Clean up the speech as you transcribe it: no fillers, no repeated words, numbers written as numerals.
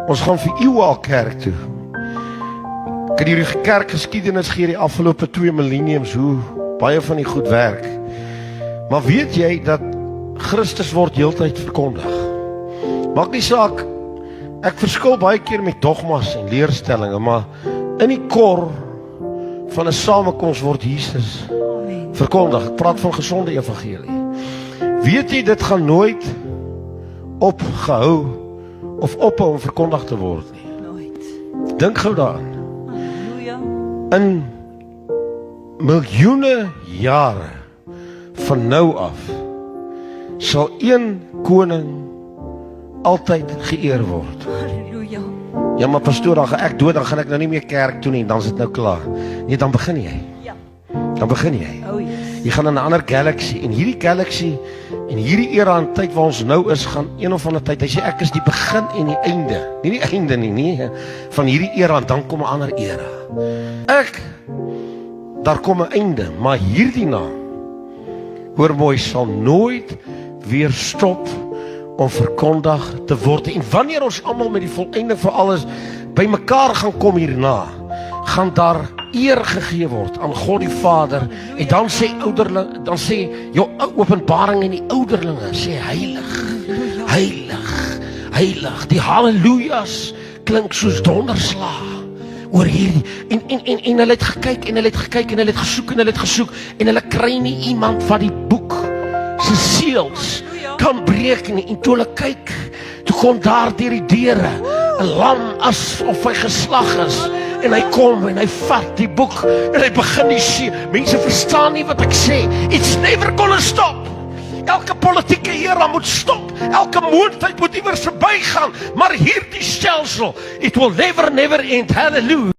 Ons gaan vir eeue al kerk toe. Ek het hierdie kerkgeskiedenis gee die afgelope 2 millenniums hoe baie van die goed werk. Maar weet jy dat Christus word heeltyd verkondig? Maak nie saak, ek verskil baie keer met dogmas en leerstellinge, maar in die kor van 'n samekoms word Jesus verkondig. Ek praat van gesonde evangelie. Weet jy, dit gaan nooit opgehou of ophou om verkondig te word nie. Nooit. Dink gou daaraan. Halleluja. In miljoene jare van nou af sal een koning altyd geëer word. Halleluja. Ja, maar pastoor, dan gaan ek dood, dan gaan ek nou nie meer kerk toe nie, dan is dit nou klaar. Nee, dan begin jy. Ja. Dan begin jy. Oh yes. Jy gaan in 'n ander galaxy, en hierdie galaxy en hierdie era en tyd waar ons nou is, gaan een of ander tyd, hy sê ek is die begin en die einde. Nie die einde nie, nee, van hierdie era, dan kom 'n ander era. Daar kom 'n einde, maar hierdie na, hoor mooi, sal nooit weer stop om verkondig te word. En wanneer ons almal met die volleinde vir alles bymekaar gaan kom hierna, gaan daar eer gegee word aan God die Vader. En dan sê ouderling, dan sê jou Openbaring en die ouderlinge sê heilig, heilig, heilig. Die hallelujas klink soos donderslag oor hierdie, en hulle het gekyk, en hulle het gekyk, en hulle het gesoek, en hulle het gesoek, en hulle kry nie iemand wat die boek se seels kan breek nie. En toe hulle kyk, toe kom daar deur die deure 'n lam asof hy geslag is, en hy kom en hy vat die boek en hy begin die see. Mense verstaan nie wat ek sê. It's never gonna stop. Elke politieke era moet stop. Elke moondheid moet iewers verbygaan. Maar hierdie stelsel, it will never end. Hallelujah.